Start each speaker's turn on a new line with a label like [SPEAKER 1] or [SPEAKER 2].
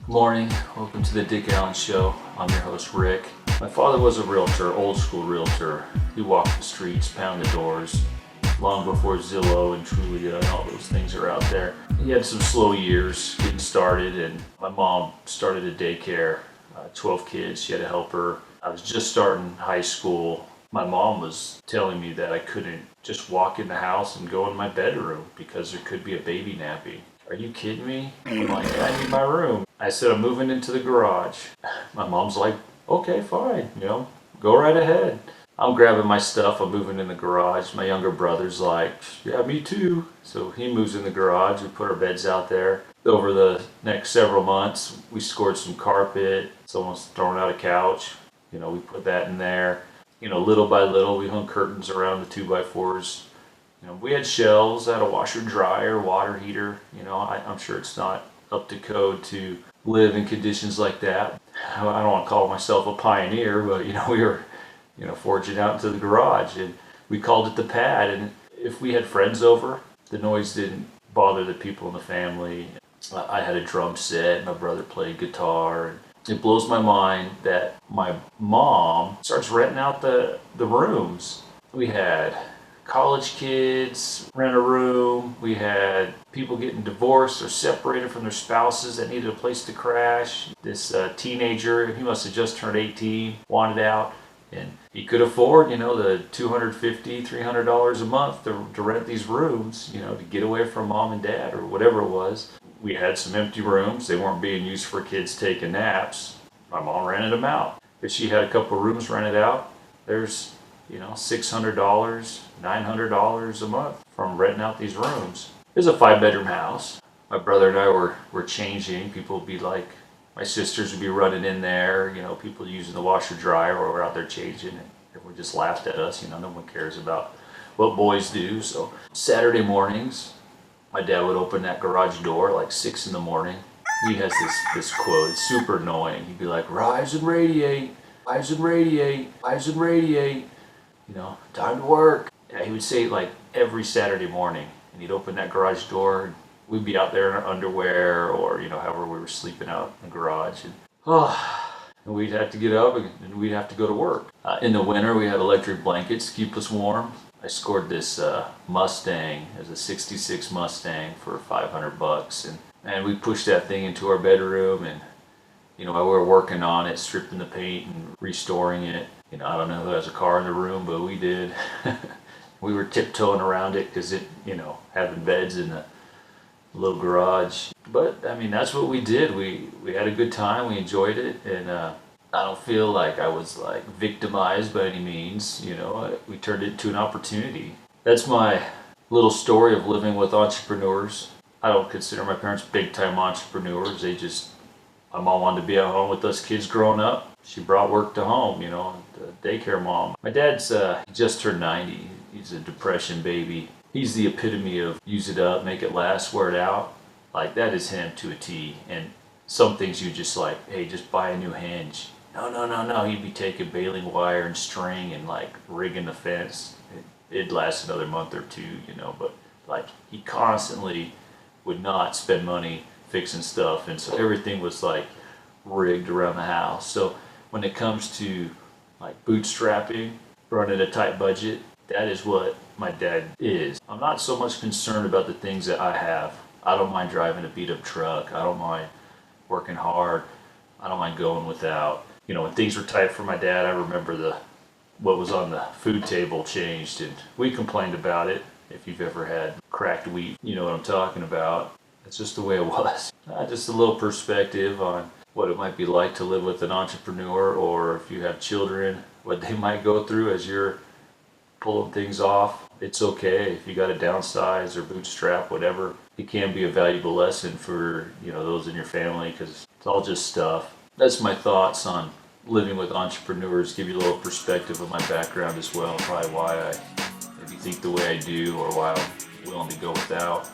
[SPEAKER 1] Morning, welcome to the Dick Allan Show. I'm your host, Rick. My father was a realtor, old school realtor. He walked the streets, pounded doors, long before Zillow and Trulia and all those things are out there. He had some slow years getting started, and my mom started a daycare, 12 kids, she had a helper. I was just starting high school. My mom was telling me that I couldn't just walk in the house and go in my bedroom because there could be a baby napping. Are you kidding me? I'm like, yeah, I need my room. I said, I'm moving into the garage. My mom's like, okay, fine, go right ahead. I'm grabbing my stuff, I'm moving in the garage. My younger brother's like, yeah, me too. So he moves in the garage, we put our beds out there. Over the next several months, we scored some carpet. Someone's thrown out a couch. We put that in there. Little by little, we hung curtains around the 2x4s. We had shelves, I had a washer dryer, water heater. I'm sure it's not up to code to live in conditions like that. I don't want to call myself a pioneer, but we were, forging out into the garage, and we called it the pad. And if we had friends over, the noise didn't bother the people in the family. I had a drum set, my brother played guitar, and it blows my mind that my mom starts renting out the rooms. We had college kids rent a room. We had people getting divorced or separated from their spouses that needed a place to crash. This teenager, he must have just turned 18, wanted out, and he could afford, the $250, $300 a month to rent these rooms, to get away from mom and dad or whatever it was. We had some empty rooms. They weren't being used for kids taking naps. My mom rented them out. If she had a couple rooms rented out, there's $600, $900 a month from renting out these rooms. It was a 5-bedroom house. My brother and I were changing. People would be like, my sisters would be running in there, people using the washer dryer or we're out there changing, and everyone just laughed at us. No one cares about what boys do. So Saturday mornings, my dad would open that garage door like 6 in the morning. He has this quote, it's super annoying. He'd be like, rise and radiate, rise and radiate, rise and radiate. Time to work. Yeah, he would say it like every Saturday morning, and he'd open that garage door, and we'd be out there in our underwear or, however we were sleeping out in the garage. And we'd have to get up and we'd have to go to work. In the winter, we had electric blankets to keep us warm. I scored this Mustang as a 66 Mustang for $500, and we pushed that thing into our bedroom, and while we were working on it, stripping the paint and restoring it. I don't know who has a car in the room, but we did. We were tiptoeing around it because having beds in the little garage. But that's what we did. We had a good time. We enjoyed it, and I don't feel like I was like victimized by any means. We turned it into an opportunity. That's my little story of living with entrepreneurs. I don't consider my parents big time entrepreneurs. My mom wanted to be at home with us kids growing up. She brought work to home, the daycare mom. My dad's he just turned 90. He's a depression baby. He's the epitome of use it up, make it last, wear it out. Like, that is him to a T. And some things you just like, hey, just buy a new hinge. No. He'd be taking baling wire and string and like rigging the fence. It'd last another month or two, but like he constantly would not spend money fixing stuff, and so everything was like rigged around the house. So when it comes to like bootstrapping, running a tight budget, that is what my dad is. I'm not so much concerned about the things that I have. I don't mind driving a beat up truck. I don't mind working hard. I don't mind going without. When things were tight for my dad, I remember what was on the food table changed, and we complained about it. If you've ever had cracked wheat, you know what I'm talking about. It's just the way it was. Just a little perspective on what it might be like to live with an entrepreneur, or if you have children, what they might go through as you're pulling things off. It's okay if you got to downsize or bootstrap, whatever. It can be a valuable lesson for those in your family, because it's all just stuff. That's my thoughts on living with entrepreneurs. Give you a little perspective of my background as well, probably why I maybe think the way I do, or why I'm willing to go without.